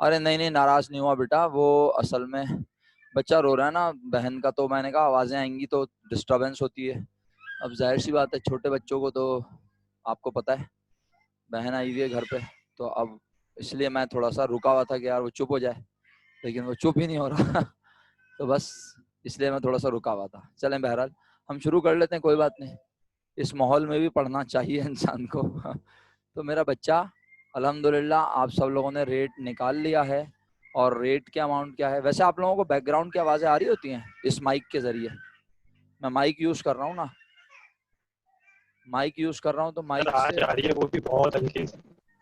अरे नहीं नहीं, नाराज नहीं हुआ बेटा, वो असल में बच्चा रो रहा है ना बहन का, तो मैंने कहा आवाजें आएंगी तो डिस्टरबेंस होती है। अब जाहिर सी बात है, छोटे बच्चों को तो आपको पता है, बहन आई हुई है घर पे, तो अब इसलिए मैं थोड़ा सा रुका हुआ था कि यार वो चुप हो जाए, लेकिन वो चुप ही नहीं हो रहा। तो बस इसलिए मैं थोड़ा सा रुका हुआ था। चलें, बहरहाल हम शुरू कर लेते हैं, कोई बात नहीं, इस माहौल में भी पढ़ना चाहिए इंसान को। तो मेरा बच्चा, अल्हम्दुलिल्लाह आप सब लोगों ने रेट निकाल लिया है। और रेट के अमाउंट क्या है? वैसे आप लोगों को बैकग्राउंड की आवाज़ें आ रही होती हैं इस माइक के ज़रिए? मैं माइक यूज़ कर रहा हूँ ना, माइक यूज़ कर रहा हूँ, तो सर माइक आज से। आ रही है, वो भी बहुत हल्की सी।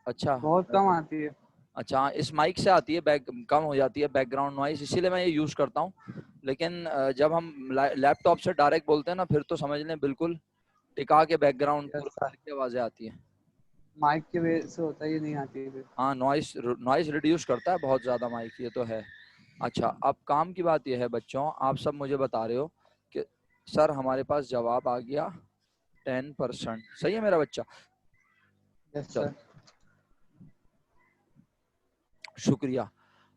अच्छा, बहुत कम आती है। अच्छा, इस माइक से आती है, बैक कम हो जाती है बैकग्राउंड नॉइस, इसीलिए मैं ये यूज़ करता हूँ। लेकिन जब हम लैपटॉप से डायरेक्ट बोलते हैं ना, फिर तो समझ लें बिल्कुल टिका के बैकग्राउंड यस पूरा सर, करके आवाज़ें आती हैं। माइक की वजह से होता है, ये नहीं आती है फिर। हाँ, नॉइस नॉइस रिड्यूस करता है बहुत ज़्यादा माइक, ये तो है। अच्छा, अब काम की बात ये है बच्चों, आप सब मुझे बता रहे हो कि सर हमारे पास जवाब आ गया 10%। सही है मेरा बच्चा? यस चल, सर। शुक्रिया।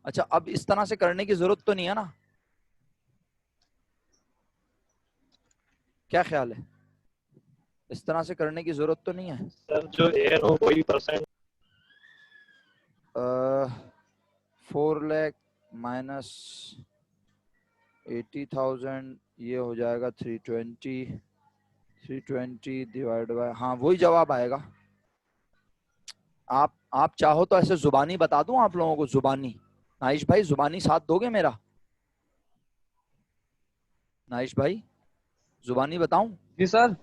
अच्छा, अब इस तरह से करने की जरूरत तो नहीं है ना? क्या ख्याल है? इस तरह से करने की जरूरत तो नहीं है? सर जो एयर हो वही परसेंट। 4 लाख माइनस 80,000, ये हो जाएगा 320, 320 डिवाइड बाय, हाँ वही जवाब आएगा। आप चाहो तो ऐसे जुबानी बता दूं आप लोगों को, जुबानी? नाइश भाई जुबानी साथ दोगे मेरा? नाइश भाई जुबानी बताऊं? जी सर।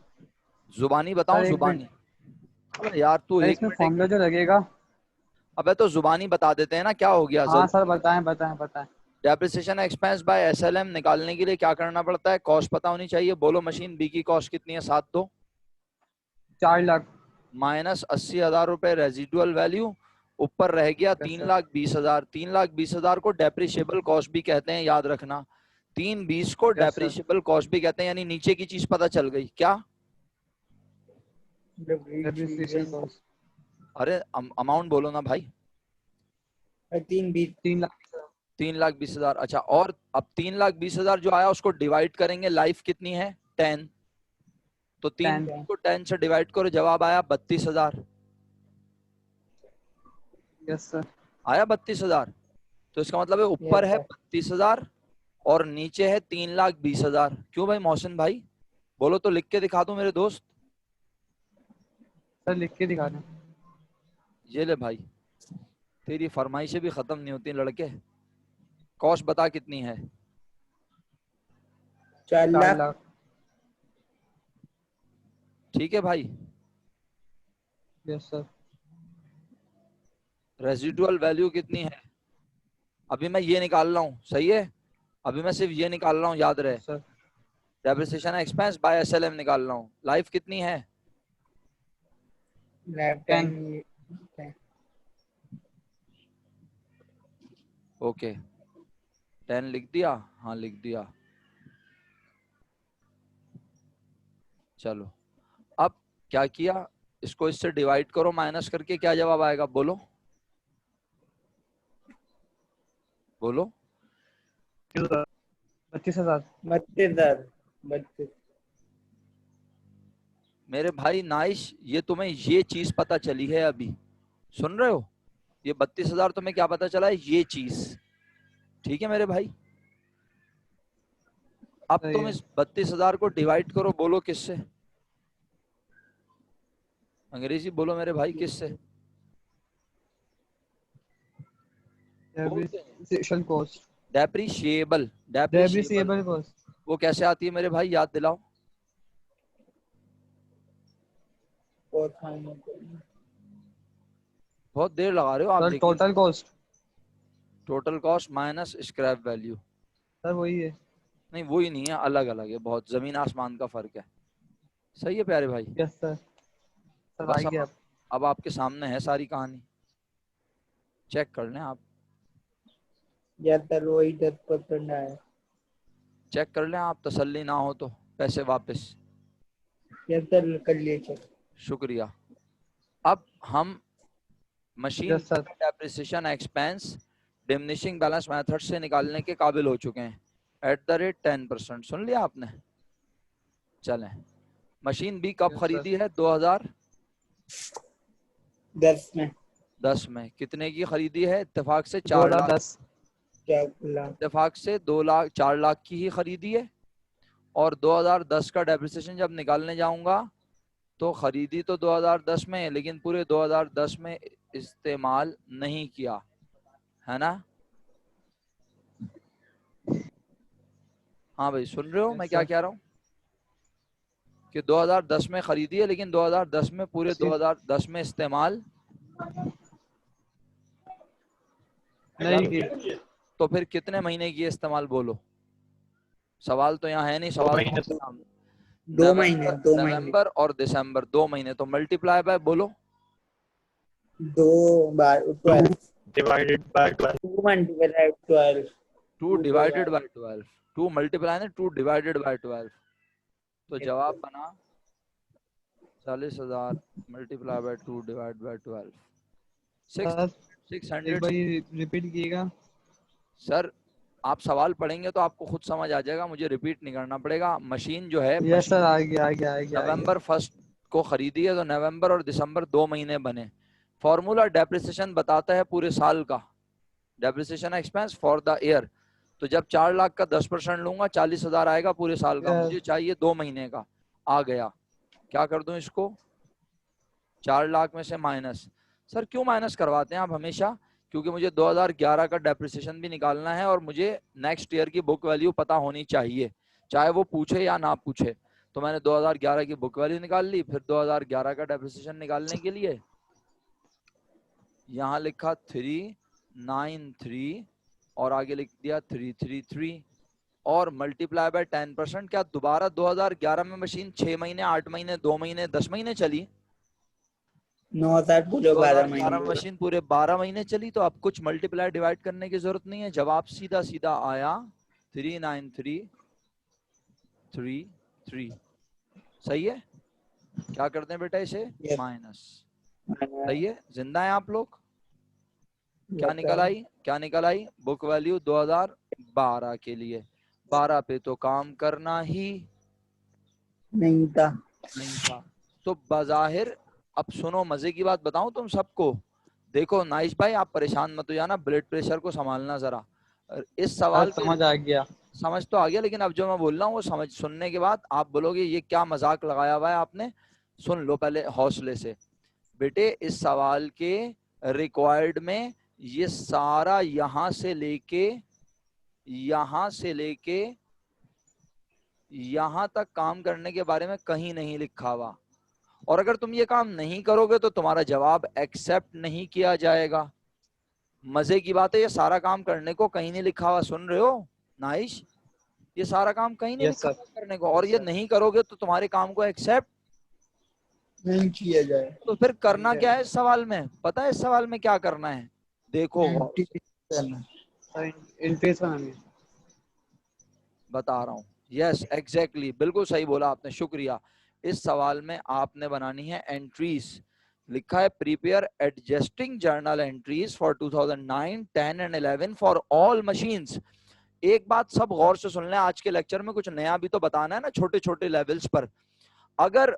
जुबानी बताऊं? सर एक मिनट, जुबानी? अबे यार तू सर एक इसमें मिनट, एक फॉर्मूला मिनट। जो लगेगा। अबे तो जुबानी बता देते हैं ना, क्या हो गया हाँ जल्दी। सर, बताएं बताएं बताएं। डेप्रिसिएशन एक्सपेंस बाय एसएलएम निकालने के लिए क्या करना पड़ता है? कॉस्ट पता होनी चाहिए। बोलो मशीन बी की कॉस्ट कितनी है? 7 2 4 लाख। माइनस 80,000 रुपए रेजिडुअल वैल्यू, ऊपर रह गया यस तीन सर। लाख बीस हजार 3,20,000 को डेप्रिशिएबल कॉस्ट भी कहते हैं, याद रखना। 320 को यस सर। डेप्रिशिएबल कॉस्ट भी कहते हैं, यानी नीचे की चीज पता चल गई क्या? डेप्रिसिएशन कॉस्ट अरे अमाउंट बोलो ना भाई। 3 लाख। 3,20,000। अच्छा, और अब 3,20,000 जो आया उसको डिवाइड करेंगे, लाइफ कितनी है? 10। तो 10। 3 को 10 से डिवाइड करो, जवाब आया 32,000। Yes sir. आया 32,000। तो इसका मतलब है ऊपर है 32,000 और नीचे है 3,20,000। क्यों भाई मोहसिन भाई? बोलो तो, लिख के दिखा दूं मेरे दोस्त? सर लिख के दिखा दें। ये ले भाई, तेरी फरमाइशें भी खत्म नहीं होती लड़के। कॉस्ट बता कितनी है? 4 लाख। ठीक है भाई। Yes sir. रेजिडुअल वैल्यू कितनी है? अभी मैं ये निकाल रहा हूँ, सही है? अभी मैं सिर्फ ये निकाल रहा हूँ, याद रहे। Yes sir. Depreciation expense by SLM निकाल रहा हूँ। लाइफ कितनी है? 10। ओके, 10 लिख दिया? हाँ लिख दिया। चलो, अब क्या किया, इसको इससे डिवाइड करो माइनस करके, क्या जवाब आएगा? बोलो बोलो। 32,000। मेरे भाई नाइश, ये तुम्हें ये चीज पता चली है अभी, सुन रहे हो? ये 32,000 तुम्हें क्या पता चला है? ये चीज, ठीक है मेरे भाई? अब सही तुम है। इस 32,000 को डिवाइड करो, बोलो किससे? अंग्रेजी बोलो मेरे भाई, किससे? बोलते हैं depreciation cost. Depreciable, depreciable. Depreciable cost. वो कैसे आती है मेरे भाई, याद दिलाओ। बहुत देर लगा रहे हो आप, सर देखिए। Total cost. Total cost minus scrap value. Sir वही है। नहीं वही नहीं है, अलग अलग है, बहुत जमीन आसमान का फर्क है। सही है प्यारे भाई? Yes sir. तो सर बस आइए आप। अब आपके सामने है सारी कहानी, चेक कर लें आप। वही 10% आया। चेक कर लें आप, तसल्ली ना हो तो पैसे वापस। कर लिए चेक। शुक्रिया। अब हम machine yes sir. Depreciation expense diminishing balance method से निकालने के काबिल हो चुके हैं @ 10%। सुन लिया आपने? चलें, मशीन बी कब Yes, खरीदी है? 2010 10 में में। कितने की खरीदी है? इत्तेफाक से 4 लाख। 2010। इत्तेफाक से 4 लाख की ही खरीदी है। और 2010 का डेप्रिसिएशन जब निकालने जाऊंगा तो खरीदी तो 2010 में, लेकिन पूरे 2010 में इस्तेमाल नहीं किया, है ना? हाँ भाई, सुन रहे हो मैं क्या कह रहा हूँ? कि 2010 में खरीदी है, लेकिन 2010 में पूरे 2010 में इस्तेमाल नहीं की। तो फिर कितने महीने की इस्तेमाल बोलो? सवाल तो यहाँ है नहीं, सवाल तो सामने। 2 महीने। नवंबर और दिसंबर 2 महीने, तो मल्टीप्लाई बाय बोलो। 2 बार 12 divided by 12. 2 multiply 12 2 divided by 12। 2 multiply ने 2 डिवाइडेड बाय 12। तो जवाब बना 40,000 multiply by 2 divide by 12। Sir, 600। एक बार रिपीट कीजिएगा। सर आप सवाल पढ़ेंगे तो आपको खुद समझ आ जाएगा, मुझे रिपीट नहीं करना पड़ेगा। मशीन जो है, यस सर, आ गया। नवंबर 1 को खरीदी है, तो नवंबर और दिसंबर 2 महीने बने। फॉर्मूला डेप्रिसिएशन बताता है पूरे साल का, depreciation expense for the year. तो जब 4 लाख का 10% लूंगा 40,000 आएगा पूरे साल का। मुझे चाहिए 2 महीने का, आ गया। क्या कर दूं इसको? 4 लाख में से माइनस। सर क्यों माइनस करवाते हैं आप हमेशा? क्योंकि मुझे 2011 का डेप्रिसिएशन भी निकालना है और मुझे नेक्स्ट ईयर की बुक वैल्यू पता होनी चाहिए, चाहे वो पूछे या ना पूछे। तो मैंने 2011 की बुक वैल्यू निकाल ली। फिर 2011 का डेप्रिसिएशन निकालने के लिए यहाँ लिखा 393 और आगे लिख दिया 333 और मल्टीप्लाई बाय 10%। क्या दोबारा 2011 में मशीन 6 महीने, 8 महीने, 2 महीने, 10 महीने चली? 9,000 पूरे 12 में महीने। मशीन पूरे 12 महीने चली। तो अब कुछ मल्टीप्लाई डिवाइड करने की जरूरत नहीं है, जवाब सीधा सीधा आया 39333। सही है? क्या करते हैं बेटा इसे? Yes. माइनस। सही है? जिंदा है आप लोग? क्या निकल आई? बुक वैल्यू 2012 के लिए। 12 पे तो काम करना ही नहीं था। तो बजाहिर, अब सुनो मजे की बात बताऊं तुम सबको। देखो नाइश भाई, आप परेशान मत हो जाना, ब्लड प्रेशर को संभालना जरा। इस सवाल समझ आ गया। समझ तो आ गया, लेकिन अब जो मैं बोल रहा हूँ वो समझ, सुनने के बाद आप बोलोगे ये क्या मजाक लगाया हुआ है आपने। सुन लो पहले हौसले से बेटे। इस सवाल के रिक्वायर्ड में ये सारा यहाँ से लेके यहाँ तक काम करने के बारे में कहीं नहीं लिखा हुआ। और अगर तुम ये काम नहीं करोगे तो तुम्हारा जवाब एक्सेप्ट नहीं किया जाएगा। मजे की बात है, ये सारा काम करने को कहीं नहीं लिखा हुआ। सुन रहे हो नाइश? ये सारा काम कहीं नहीं लिखा हुआ करने को, और ये नहीं करोगे तो तुम्हारे काम को एक्सेप्ट नहीं किया जाए। तो फिर करना क्या है इस सवाल में? पता है इस सवाल में क्या करना है? देखो इंटरेस्ट बनानी है। बता रहा हूँ। यस एग्जैक्टली, बिल्कुल सही बोला आपने, शुक्रिया। इस सवाल में आपने बनानी है एंट्रीज। लिखा है prepare adjusting journal entries for 2009, 10 and 11 for all machines. एक बात सब गौर से सुन लें, आज के लेक्चर में कुछ नया भी तो बताना है ना, छोटे छोटे लेवल्स पर। अगर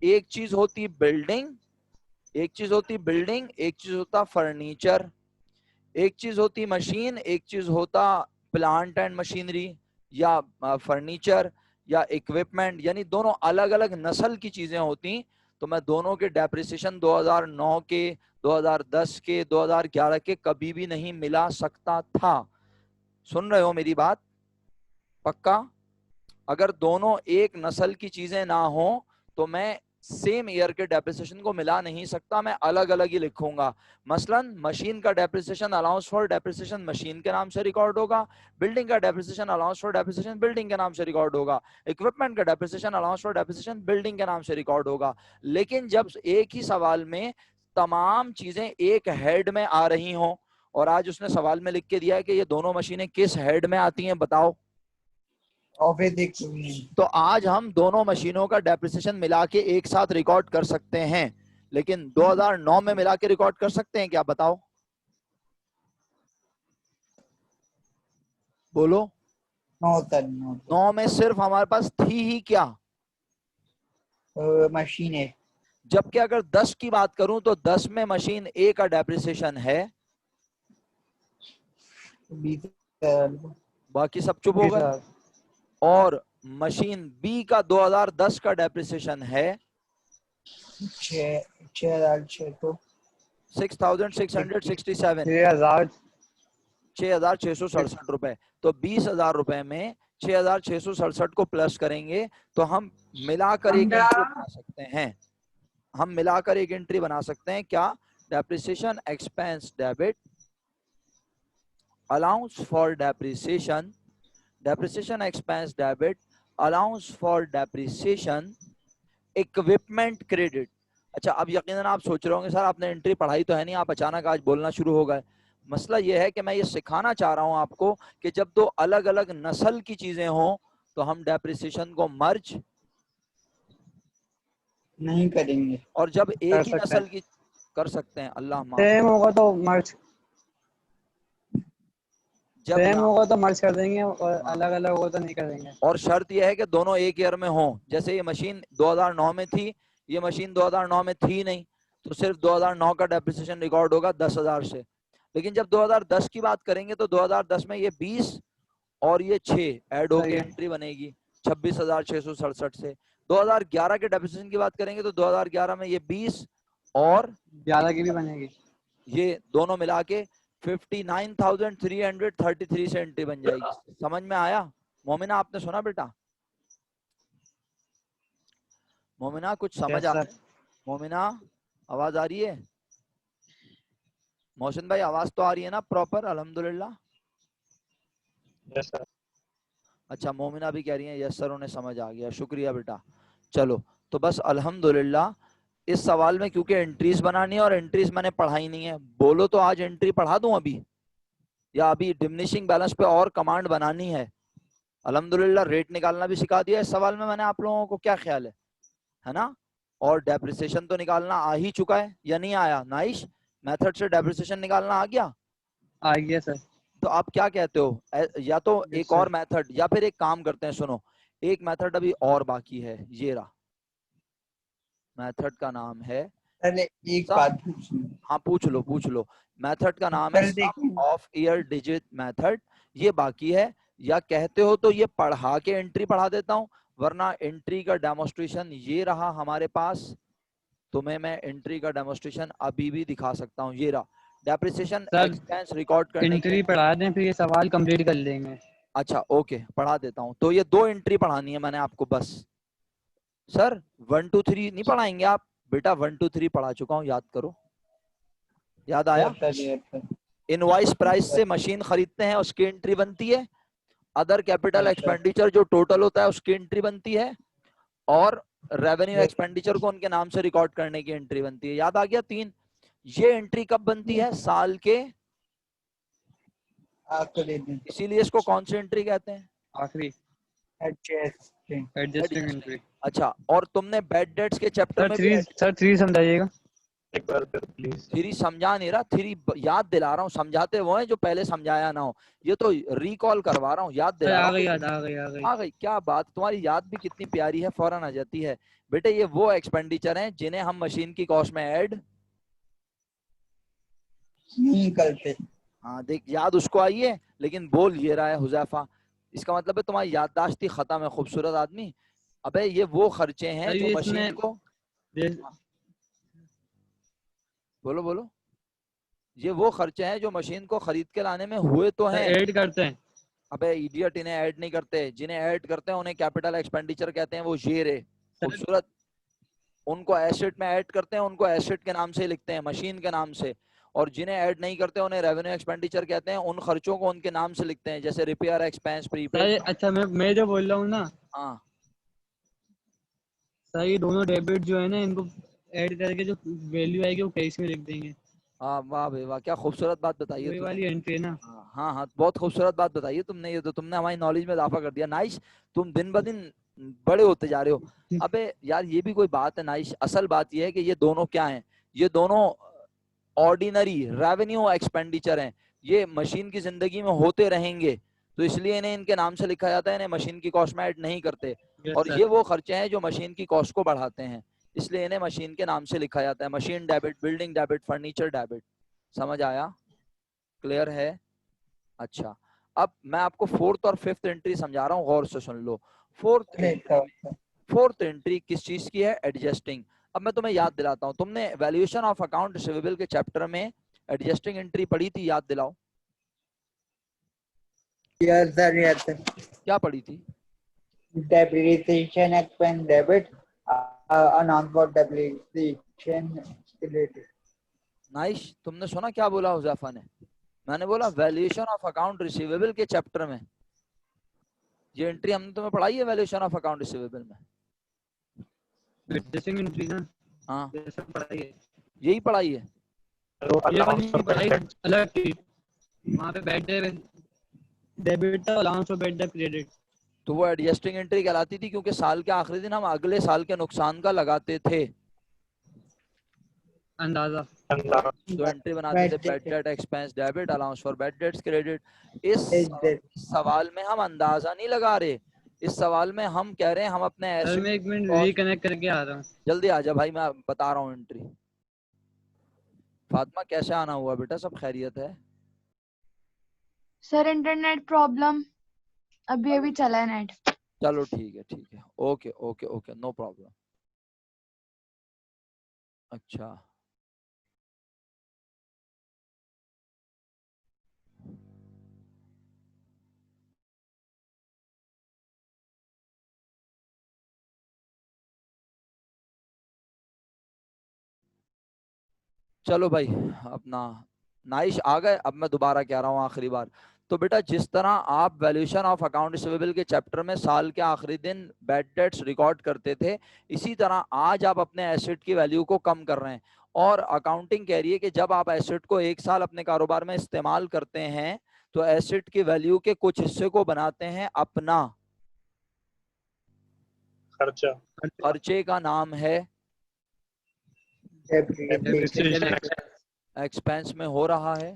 एक चीज होती बिल्डिंग, एक चीज होता फर्नीचर, एक चीज होती मशीन, एक चीज होता प्लांट एंड मशीनरी या फर्नीचर या इक्विपमेंट, यानी दोनों अलग अलग नस्ल की चीजें होती, तो मैं दोनों के डेप्रिसिएशन 2009 के, 2010 के, 2011 के कभी भी नहीं मिला सकता था। सुन रहे हो मेरी बात? पक्का? अगर दोनों एक नस्ल की चीजें ना हो तो मैं सेम ईयर के डेप्रिसिएशन को मिला नहीं सकता, मैं अलग अलग ही लिखूंगा। मसलन मशीन का depreciation allowance for depreciation machine के नाम से रिकॉर्ड होगा, बिल्डिंग का depreciation allowance for depreciation building के नाम से रिकॉर्ड होगा, इक्विपमेंट का depreciation allowance for depreciation building के नाम से रिकॉर्ड होगा। लेकिन जब एक ही सवाल में तमाम चीजें एक हेड में आ रही हों, और आज उसने सवाल में लिख के दिया है कि ये दोनों मशीनें किस हेड में आती हैं बताओ, तो आज हम दोनों मशीनों का डेप्रिसिएशन मिला के एक साथ रिकॉर्ड कर सकते हैं। लेकिन 2009 में मिला के रिकॉर्ड कर सकते हैं क्या? बताओ। बोलो। 9 टन 9 में सिर्फ हमारे पास थी ही क्या? मशीन है। जबकि अगर 10 की बात करूं तो 10 में मशीन ए का डेप्रिसिएशन है, 20,000 बाकी सब चुप हो गए। और मशीन बी का 2010 का डेप्रिसिएशन है 6,600 6,667, 6,667 रुपए। तो 20,000 रुपए में 6,667 को प्लस करेंगे तो हम मिलाकर एक एंट्री बना सकते हैं। हम मिलाकर एक एंट्री बना सकते हैं क्या? Depreciation expense debit, allowance for depreciation, depreciation expense debit, allowance for depreciation, equipment credit. अच्छा, अब यकीनन आप सोच रहे होंगे सर आपने एंट्री पढ़ाई तो है नहीं, आप अचानक आज बोलना शुरू हो गए। मसला यह है कि मैं ये सिखाना चाह रहा हूं आपको कि जब दो अलग अलग नस्ल की चीजें हों तो हम डेप्रिसिएशन को मर्ज नहीं करेंगे, और जब एक ही सकते नस्ल हैं। की कर सकते हैं। अल्लाह माफ। सेम होगा तो मर्ज जब सेम यहाँ होगा तो मर्ज कर देंगे और हाँ, अलग अलग होगा तो नहीं कर देंगे। और शर्त यह है कि दोनों एक ईयर में हों। जैसे ये मशीन 2009 में थी, ये मशीन 2009 में थी नहीं, तो सिर्फ 2009 का डेप्रिसिएशन रिकॉर्ड होगा 10,000 से। लेकिन जब 2010 की बात करेंगे तो 2010 में ये 20 और ये 6 ऐड होके सही है। एंट्री बनेगी 26,667 से। 2011 के डेप्रिसिएशन की बात करेंगे तो 2011 में ये 20 और 11 की भी बनेगी। ये दोनों मिला के 59,333 से एंट्री बन जाएगी। समझ में आया? मोमिना आपने सुना बेटा? मोमिना कुछ समझ आ रहा है? मोमिना आवाज आ रही है? मोहसिन भाई आवाज तो आ रही है ना प्रॉपर? अल्हम्दुलिल्लाह। Yes, sir. अच्छा, मोमिना भी कह रही है यस सर उन्हें समझ आ गया, शुक्रिया बेटा। चलो तो बस अल्हम्दुलिल्लाह। इस सवाल में क्योंकि एंट्रीज बनानी है और एंट्रीज मैंने पढ़ाई नहीं है, बोलो तो आज एंट्री पढ़ा दूं अभी, या अभी डिमिनिशिंग बैलेंस पे और कमांड बनानी है? अल्हम्दुलिल्लाह रेट निकालना भी सिखा दिया इस सवाल में मैंने आप लोगों को, क्या ख्याल है ना? और डेप्रिसिएशन तो निकालना आ ही चुका है या नहीं आया? नाइश, मेथड से डेप्रिसिएशन निकालना आ गया? आ गया सर। तो आप क्या कहते हो, या तो Yes, एक sir. और मेथड, या फिर एक काम करते हैं, सुनो, एक मेथड अभी और बाकी है, ये रहा। मेथड का नाम है पहले एक सम, बात पूछनी। हाँ पूछ लो। मेथड का नाम है चल सम देखें। ऑफ ईयर डिजिट मेथड, ये बाकी है। या कहते हो तो ये पढ़ा के एंट्री पढ़ा देता हूँ, वरना एंट्री का डेमोस्ट्रेशन ये रहा हमारे पास, तुम्हें मैं एंट्री का डेमोस्ट्रेशन अभी भी दिखा सकता हूँ। ये रहा डेप्रिसिएशन सर एक्सपेंस रिकॉर्ड करने एंट्री की। पढ़ा दें फिर ये सवाल कंप्लीट कर लेंगे। अच्छा ओके, पढ़ा देता हूँ। तो ये 2 एंट्री पढ़ानी है मैंने आपको बस। सर 1 2 3 नहीं पढ़ाएंगे आप? बेटा 1 2 3 पढ़ा चुका हूँ, याद करो। याद आया? इनवॉइस प्राइस से मशीन खरीदते हैं उसकी एंट्री बनती है, अदर कैपिटल एक्सपेंडिचर जो टोटल होता है उसकी एंट्री बनती है, और रेवेन्यू एक्सपेंडिचर को उनके नाम से रिकॉर्ड करने की एंट्री बनती है। याद आ गया 3? ये एंट्री कब बनती है? साल के आखिरी दिन। इसीलिए इसको कौन सी एंट्री कहते हैं? आखिरी एडजस्टिंग। Adjusting entry. अच्छा, और तुमने बैड डेट्स के चैप्टर सर में थ्री भी सर थ्री समझाइएगा। एक बार फिर प्लीज। 3 समझा नहीं रहा, 3 याद दिला रहा हूँ। समझाते वो हैं जो पहले समझाया ना हो, ये तो रिकॉल करवा रहा हूँ, याद सर दिला रहा आ गई हूँ। याद, आ गई आ गई। आ गई? क्या बात, तुम्हारी याद भी कितनी प्यारी है, फौरन आ जाती है। बेटे ये वो एक्सपेंडिचर हैं जिन्हें हम मशीन की कॉस्ट में ऐड नहीं करते। हाँ देख, याद उसको आई है, लेकिन बोल ये रहा है हुजैफा। इसका मतलब है तुम्हारी याददाश्त ही खत्म है, खूबसूरत आदमी। अबे ये वो खर्चे हैं सर जो ये मशीन इसमें को, बोलो बोलो, ये वो खर्चे हैं जो मशीन को खरीद के लाने में हुए तो हैं। ऐड करते हैं। अबे इडियट, इन्हें ऐड नहीं करते, जिन्हें ऐड करते हैं उन्हें कैपिटल एक्सपेंडिचर कहते हैं। वो ये रे सर खूबसूरत, उनको एसेट में ऐड करते हैं, उनको एसेट के नाम से लिखते हैं, मशीन के नाम से। और जिन्हें ऐड नहीं करते उन्हें रेवेन्यू एक्सपेंडिचर कहते हैं, उन खर्चों को उनके नाम से लिखते हैं, जैसे रिपेयर एक्सपेंस, प्रीपेड। सर अच्छा मैं जो बोल रहा हूँ ना हाँ सर, ये दोनों डेबिट जो है ना इनको ऐड करके जो वैल्यू आएगी वो कैश में लिख देंगे। हाँ, वाह भाई वाह, क्या खूबसूरत बात बताई है वही तूने। वाली एंट्री है ना। हाँ हाँ हाँ, बहुत खूबसूरत बात बताई है तुमने, ये तो तुमने हमारी नॉलेज में इजाफा कर दिया। नाइस, तुम दिन ब दिन बड़े होते जा रहे हो। अबे यार ये भी कोई बात है नाइस? असल बात ये है कि ये दोनों क्या हैं, ये दोनों ऑर्डिनरी रेवेन्यू एक्सपेंडिचर हैं, ये मशीन की जिंदगी में होते रहेंगे। तो इसलिए इन्हें इनके नाम से लिखा जाता है, इन्हें मशीन की कॉस्ट में ऐड नहीं करते। और सर ये वो खर्चे हैं जो मशीन की कॉस्ट को बढ़ाते हैं, इसलिए इन्हें मशीन के नाम से लिखा जाता है। Machine debit, building debit, furniture debit. समझ आया? क्लियर है? अच्छा, अब मैं आपको फोर्थ और फिफ्थ एंट्री समझा रहा हूँ, गौर से सुन लो। फोर्थ एंट्री किस चीज की है? एडजस्टिंग। अब मैं तुम्हें याद दिलाता हूँ, तुमने वैल्यूएशन ऑफ अकाउंट रिसीवेबल के चैप्टर में एडजस्टिंग एंट्री पढ़ी थी, याद दिलाओ। Yes, sir. Yes, sir. क्या पढ़ी थी? Depreciation expense debit. Amount for depreciation related. Nice, तुमने सुना क्या बोला हुज़ैफा ने? मैंने बोला वैल्यूएशन ऑफ अकाउंट रिसीवेबल के चैप्टर में ये एंट्री हमने तुम्हें पढ़ाई है, वैल्यूएशन ऑफ अकाउंट रिसीवेबल में। एडजस्टिंग एंट्री ना, हाँ, जैसे पढ़ाई है यही पढ़ाई है। तो ये allowance वाली for पढ़ाई bad debt, अलग थी, वहाँ पे bad debit allowance for bad debt credit. तो वो एडजस्टिंग एंट्री कहलाती थी क्योंकि साल के आखिरी दिन हम अगले साल के नुकसान का लगाते थे अंदाजा। तो एंट्री बनाते थे bad debt expense debit, allowance for bad debts credit. इस सवाल में हम अंदाजा नहीं लगा रहे, इस सवाल में हम कह रहे हैं हम अपने सर एसेट। मैं एक मिनट रिकनेक्ट करके आ रहा हूँ। जल्दी आ जा भाई, मैं बता रहा हूँ एंट्री। फातिमा कैसे आना हुआ बेटा, सब खैरियत है? सर इंटरनेट प्रॉब्लम, अभी अभी चला है नेट। चलो ठीक है, ठीक है, okay okay okay, no problem. अच्छा, चलो भाई अपना नाइश आ गए। अब मैं दोबारा कह रहा हूँ आखिरी बार, तो बेटा जिस तरह आप वैल्यूएशन ऑफ अकाउंट रिसीवेबल के चैप्टर में साल के आखिरी दिन बैड डेट्स रिकॉर्ड करते थे, इसी तरह आज आप अपने एसेट की वैल्यू को कम कर रहे हैं। और अकाउंटिंग कह रही है कि जब आप एसेट को एक साल अपने कारोबार में इस्तेमाल करते हैं तो एसेट की वैल्यू के कुछ हिस्से को बनाते हैं अपना। खर्चा, खर्चे का नाम है Depreciation एक्सपेंस में हो रहा है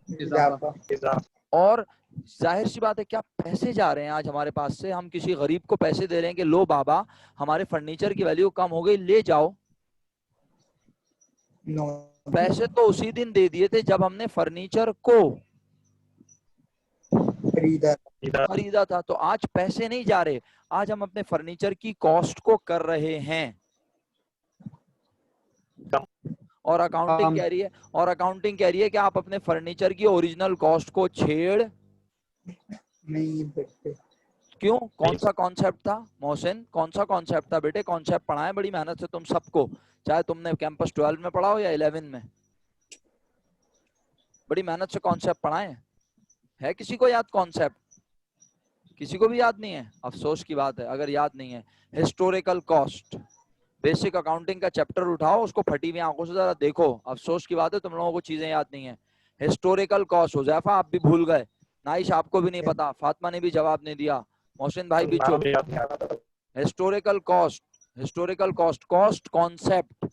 इजाफा। इजाफा, और जाहिर सी बात है क्या पैसे जा रहे हैं आज हमारे पास से, हम किसी गरीब को पैसे दे रहे हैं कि लो बाबा हमारे फर्नीचर की वैल्यू कम हो गई, ले जाओ। No. पैसे तो उसी दिन दे दिए थे जब हमने फर्नीचर को खरीदा. खरीदा था, तो आज पैसे नहीं जा रहे, आज हम अपने फर्नीचर की कॉस्ट को कर रहे हैं। और अकाउंटिंग कह रही है, और अकाउंटिंग कह रही है कि आप अपने फर्नीचर की ओरिजिनल कॉस्ट को छेड़ नहीं सकते. क्यों? कौन सा कॉन्सेप्ट था मोहसिन, कौन सा कॉन्सेप्ट था बेटे? कॉन्सेप्ट पढ़ाएं बड़ी मेहनत से तुम सबको, चाहे तुमने कैंपस 12 में पढ़ा हो या 11 में, बड़ी मेहनत से कॉन्सेप्ट पढ़ाएं। है किसी को याद कॉन्सेप्ट? किसी को भी याद नहीं है? अफसोस की बात है अगर याद नहीं है। हिस्टोरिकल कॉस्ट, बेसिक अकाउंटिंग का चैप्टर उठाओ, उसको फटी हुई आंखों से जरा देखो। अफसोस की बात है तुम लोगों को चीजें याद नहीं है। हिस्टोरिकल कॉस्ट, हुज़ैफा आप भी भूल गए, नाइश आपको भी नहीं पता, फातिमा ने भी जवाब नहीं दिया, मोहसिन भाई भी चुप। Historical cost, historical cost, cost concept.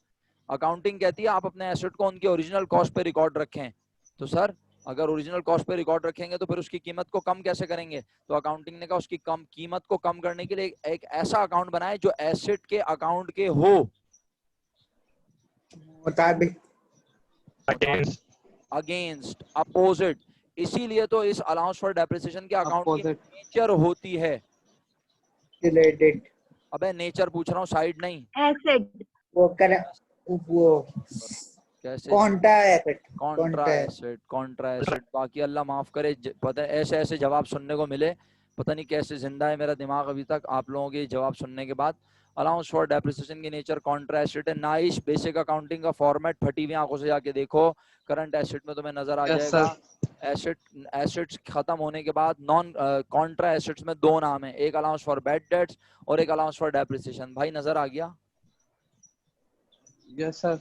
Accounting कहती है आप अपने एसेट को उनकी ओरिजिनल कॉस्ट पे रिकॉर्ड रखें। तो सर अगर ओरिजिनल कॉस्ट पे रिकॉर्ड रखेंगे तो फिर उसकी कीमत को कम कैसे करेंगे? तो अकाउंटिंग ने कहा उसकी कम कीमत को कम करने के लिए एक ऐसा अकाउंट बनाए जो एसेट के अकाउंट के हो, मुताबिक. Against, opposite. इसीलिए तो इस अलाउंस फॉर डेप्रिसिएशन के अकाउंट की नेचर होती है। Related. अबे नेचर पूछ रहा हूँ, साइड नहीं। एसेट वो कर वो कैसे? Contra asset. Contra asset, Contra asset. बाकी अल्लाह माफ करे, पता है ऐसे ऐसे जवाब सुनने को मिले, पता नहीं कैसे जिंदा है मेरा दिमाग अभी तक आप लोगों के जवाब सुनने के बाद। अलाउंस फॉर डेप्रिसिएशन की नेचर कॉन्ट्रा एसेट है। नाइस, बेसिक अकाउंटिंग का फॉर्मेट फटी हुई आंखों से जाके देखो, करंट एसेट में तुम्हें नजर आ जाएगा। एसेट्स खत्म होने के बाद नॉन कॉन्ट्रा एसेट्स में दो नाम है, एक अलाउंस फॉर बैड डेट्स और एक अलाउंस फॉर डेप्रिसिएशन। भाई नजर आ गया? Yes sir.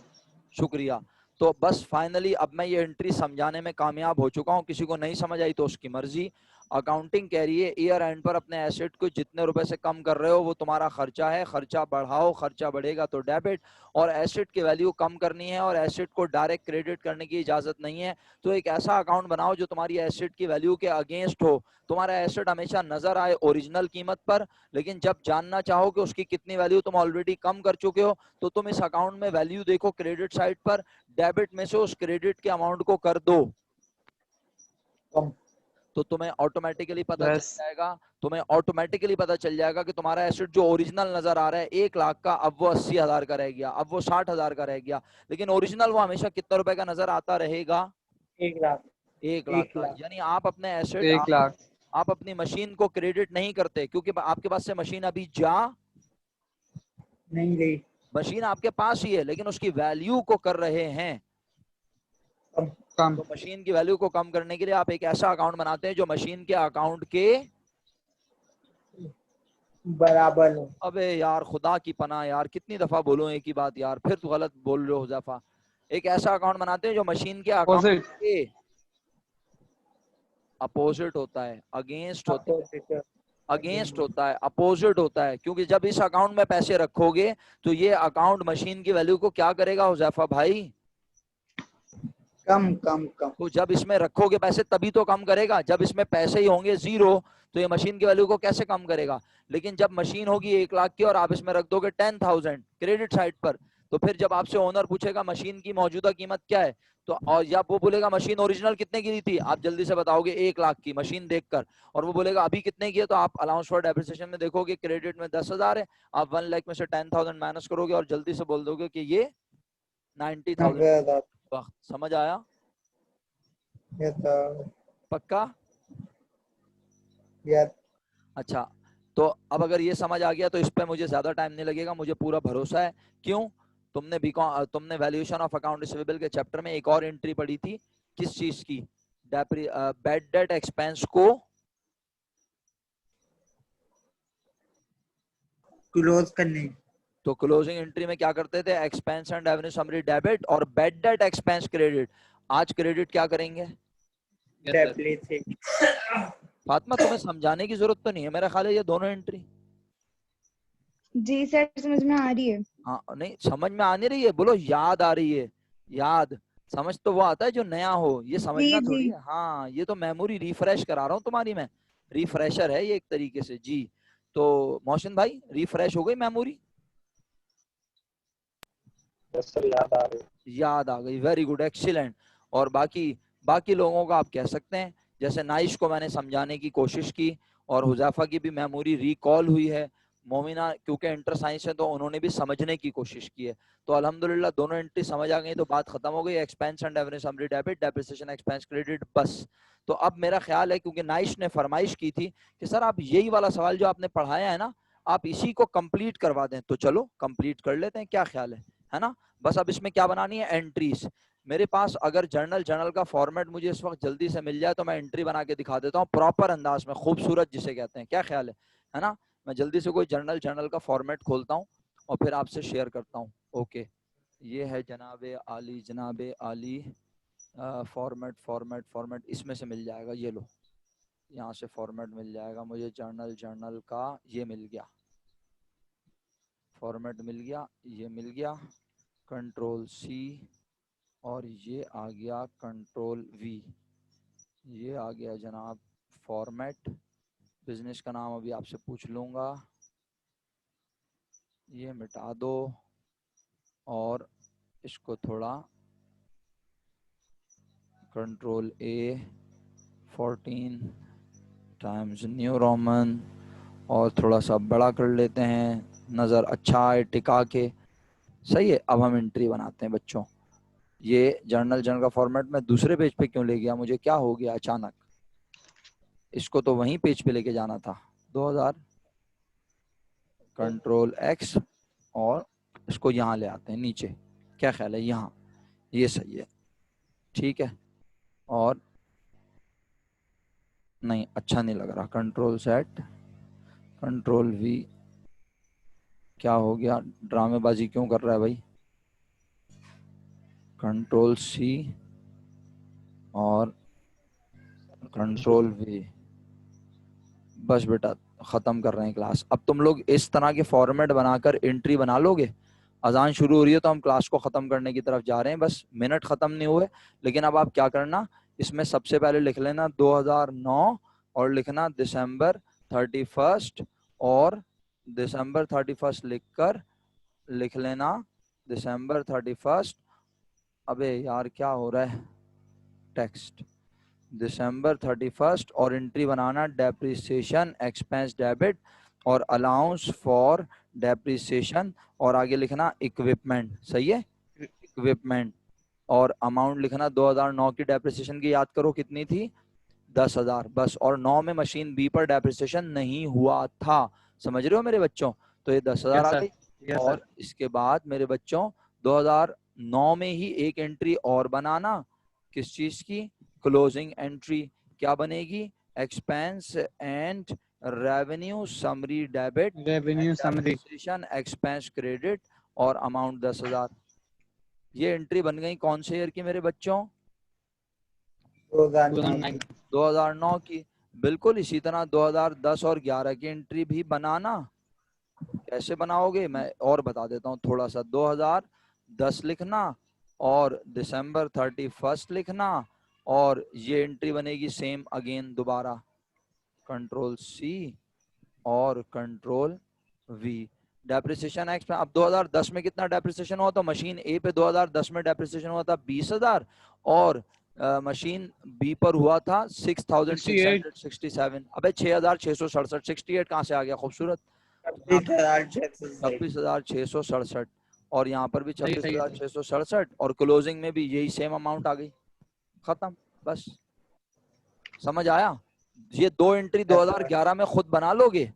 शुक्रिया। तो बस फाइनली अब मैं ये एंट्री समझाने में कामयाब हो चुका हूँ, किसी को नहीं समझ आई तो उसकी मर्जी। अकाउंटिंग कह रही है ईयर एंड पर अपने एसेट को जितने रुपए से कम कर रहे हो वो तुम्हारा खर्चा है, खर्चा बढ़ाओ, खर्चा बढ़ेगा तो डेबिट, और एसेट की वैल्यू कम करनी है और एसेट को डायरेक्ट क्रेडिट करने की इजाजत नहीं है। तो एक ऐसा अकाउंट बनाओ जो तुम्हारी एसेट की वैल्यू के अगेंस्ट हो। तुम्हारा एसेट हमेशा नजर आए ओरिजिनल कीमत पर, लेकिन जब जानना चाहो कि उसकी कितनी वैल्यू तुम ऑलरेडी कम कर चुके हो तो तुम इस अकाउंट में वैल्यू देखो क्रेडिट साइड पर, डेबिट में से उस क्रेडिट के अमाउंट को कर दो, कम तो तुम्हें ऑटोमेटिकली पता Yes. चल जाएगा, तुम्हें ऑटोमेटिकली पता चल जाएगा कि तुम्हारा एसेट जो ओरिजिनल नजर आ रहा है 1 लाख का, अब वो 80,000 का रह गया, अब वो 60,000 का रह गया, लेकिन ओरिजिनल वो हमेशा कितने रुपए का नजर आता रहेगा? 1 लाख 1 लाख 1 का। लाख यानी आप अपने एसेट 1 लाख। आप अपनी मशीन को क्रेडिट नहीं करते क्योंकि आपके पास से मशीन अभी जा नहीं गई मशीन आपके पास ही है, लेकिन उसकी वैल्यू को कर रहे हैं। कम। तो मशीन की वैल्यू को कम करने के लिए आप एक ऐसा अकाउंट बनाते हैं जो मशीन के अकाउंट के बराबर हो। अबे यार खुदा की पनाह यार, कितनी दफा बोलो एक ही बात यार, फिर तो गलत बोल रहे हो हुज़ैफा। एक ऐसा अकाउंट बनाते हैं जो मशीन के अकाउंट Opposite. के अपोजिट होता है, अगेंस्ट होता है, Opposite. अगेंस्ट होता है, अपोजिट होता है, क्योंकि जब इस अकाउंट में पैसे रखोगे तो ये अकाउंट मशीन की वैल्यू को क्या करेगा हुज़ैफा भाई? कम कम कम तो जब इसमें रखोगे पैसे तभी तो कम करेगा, जब इसमें पैसे ही होंगे जीरो तो ये मशीन की वैल्यू को कैसे कम करेगा? लेकिन जब मशीन होगी 1 लाख की और आप इसमें रख दोगे 10,000 क्रेडिट साइड पर, तो फिर जब आपसे ओनर पूछेगा मशीन की मौजूदा कीमत क्या है, तो और या वो बोलेगा मशीन ओरिजिनल कितने की दी थी, आप जल्दी से बताओगे 1 लाख की मशीन देखकर, और वो बोलेगा अभी कितने की है, तो आप अलाउंस फॉर डेप्रिसिएशन में देखोगे क्रेडिट में 10,000 है, आप 1 लाख में से 10,000 माइनस करोगे और जल्दी से बोल दोगे कि ये 90,000। 90,000 वक्त समझ आया? ये तो पक्का? यार अच्छा, तो अब अगर ये समझ आ गया तो इस पे मुझे ज्यादा टाइम नहीं लगेगा, मुझे पूरा भरोसा है। क्यों? तुमने वैल्यूएशन ऑफ अकाउंट रिसीवेबल के चैप्टर में एक और एंट्री पढ़ी थी, किस चीज की? बैड डेट एक्सपेंस को क्लोज करने तो क्लोजिंग एंट्री में क्या करते थे? Expense and revenue summary debit और बैड डेट एक्सपेंस क्रेडिट। आज क्रेडिट क्या करेंगे? डेप्रिसिएट फातिमा तुम्हें समझाने की जरूरत तो नहीं है, मेरा ख्याल है ये दोनों एंट्री जी सर समझ में आ रही है। हाँ नहीं समझ में आ नहीं रही है, बोलो याद आ रही है। याद समझ तो वो आता है जो नया हो, ये समझना जी थोड़ी जी है। हाँ ये तो मेमोरी रिफ्रेश करा रहा हूँ तुम्हारी मैं, रिफ्रेशर है ये एक तरीके से जी। तो मोहसिन भाई रिफ्रेश हो गई मेमोरी? यस सर, याद आ रही है। याद आ गई, वेरी गुड, एक्सीलेंट। और बाकी बाकी लोगों का आप कह सकते हैं, जैसे नाइश को मैंने समझाने की कोशिश की और हुजैफा की भी मेमोरी रिकॉल हुई है, मोमिना क्योंकि इंटर साइंस है तो उन्होंने भी समझने की कोशिश की है। तो अल्हम्दुलिल्लाह दोनों एंट्री समझ आ गई तो बात खत्म हो गई। Expense and revenue summary debit, depreciation expense credit, बस। तो अब मेरा ख्याल है क्योंकि नाइश ने फरमाइश की थी कि सर आप यही वाला सवाल जो आपने पढ़ाया है ना आप इसी को कंप्लीट करवा दें, तो चलो कंप्लीट कर लेते हैं, क्या ख्याल है ना? बस अब इसमें क्या बनानी है? एंट्रीज। मेरे पास अगर जर्नल का फॉर्मेट मुझे इस वक्त जल्दी से मिल जाए तो मैं एंट्री बना के दिखा देता हूँ प्रॉपर अंदाज में, खूबसूरत जिसे कहते हैं, क्या ख्याल है ना? मैं जल्दी से कोई जर्नल का फॉर्मेट खोलता हूँ और फिर आपसे शेयर करता हूँ। ओके, ये है जनाबे आली फॉर्मेट फॉर्मेट फॉर्मेट, इसमें से मिल जाएगा, ये लो यहाँ से फॉर्मेट मिल जाएगा मुझे, जर्नल का ये मिल गया, फॉर्मेट मिल गया, ये मिल गया, कंट्रोल सी और ये आ गया कंट्रोल वी, ये आ गया जनाब फॉर्मेट। बिजनेस का नाम अभी आपसे पूछ लूँगा, ये मिटा दो और इसको थोड़ा कंट्रोल ए 14 टाइम्स न्यू रोमन और थोड़ा सा बड़ा कर लेते हैं, नज़र अच्छा आए टिका के। सही है, अब हम एंट्री बनाते हैं बच्चों। ये जर्नल का फॉर्मेट में दूसरे पेज पे क्यों ले गया मुझे, क्या हो गया अचानक? इसको तो वहीं पेज पे लेके जाना था 2000, कंट्रोल एक्स और इसको यहाँ ले आते हैं नीचे, क्या ख्याल है? यहाँ ये सही है, ठीक है। और नहीं अच्छा नहीं लग रहा, कंट्रोल सेट कंट्रोल वी, क्या हो गया? ड्रामेबाजी क्यों कर रहा है भाई? कंट्रोल सी और कंट्रोल वी, बस बेटा खत्म कर रहे हैं क्लास। अब तुम लोग इस तरह के फॉर्मेट बनाकर एंट्री बना लोगे। अजान शुरू हो रही है तो हम क्लास को खत्म करने की तरफ जा रहे हैं, बस मिनट खत्म नहीं हुए। लेकिन अब आप क्या करना, इसमें सबसे पहले लिख लेना 2009 और लिखना दिसंबर 31 और दिसंबर 31 लिखकर लिख लेना दिसंबर 31। अबे यार क्या हो रहा है, टेक्स्ट दिसंबर 31 और एंट्री बनाना डेप्रिसिएशन एक्सपेंस डेबिट और अलाउंस फॉर डेप्रिसिएशन और आगे लिखना इक्विपमेंट। सही है, इक्विपमेंट। और अमाउंट लिखना 2009 की डेप्रिसिएशन की याद करो कितनी थी, 10,000 बस। और 9 में मशीन बी पर डेप्रिसिएशन नहीं हुआ था, समझ रहे हो मेरे बच्चों। तो ये 10,000 आ गई। और इसके बाद मेरे बच्चों 2009 में ही एक एंट्री और बनाना, किस चीज की, क्लोजिंग एंट्री। क्या बनेगी, expense and revenue summary debit, revenue summary, expense credit और अमाउंट 10,000। ये एंट्री बन गई कौन से ईयर की मेरे बच्चों, 2009 की। बिल्कुल इसी तरह 2010 और 11 की एंट्री भी बनाना। कैसे बनाओगे मैं और बता देता हूँ थोड़ा सा। 2010 लिखना और दिसंबर 31 लिखना और ये एंट्री बनेगी सेम अगेन दोबारा, कंट्रोल सी और कंट्रोल वी। डेप्रिसिएशन एक्स में अब 2010 में कितना डेप्रिसिएशन हुआ, तो मशीन ए पे 2010 में डेप्रिसिएशन हुआ था 20,000 और मशीन बी पर हुआ था 6,667। अबे 6,667, 68 कहाँ से आ गया, खूबसूरत 26,667 और यहाँ पर भी 26,667 और क्लोजिंग में भी यही सेम अमाउंट आ गई, खत्म बस। समझ आया। ये दो एंट्री 2011 में खुद बना लोगे।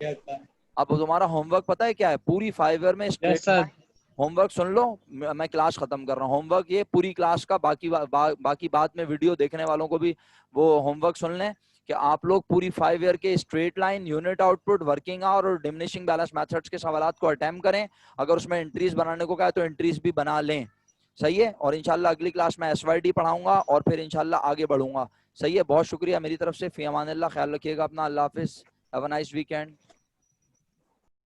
अब तुम्हारा होमवर्क पता है क्या है, पूरी 5 ईयर में स्ट्रेट होमवर्क सुन लो, मैं क्लास खत्म कर रहा हूँ। होमवर्क ये पूरी क्लास का, बाकी बात में वीडियो देखने वालों को भी वो होमवर्क सुन लें कि आप लोग पूरी 5 ईयर के straight line, unit output, working hour और डिमिनिशिंग बैलेंस मेथड्स के सवालात को अटेम्प्ट करें। अगर उसमें एंट्रीज बनाने को कहा है तो एंट्रीज भी बना लें। सही है। और इंशाल्लाह अगली क्लास में SYD पढ़ाऊंगा और फिर इंशाल्लाह आगे बढ़ूंगा। सही है, बहुत शुक्रिया मेरी तरफ से। फी अमानिल्लाह, ख्याल रखिएगा अपना, अल्लाह हाफिज, हैव अ नाइस वीकेंड।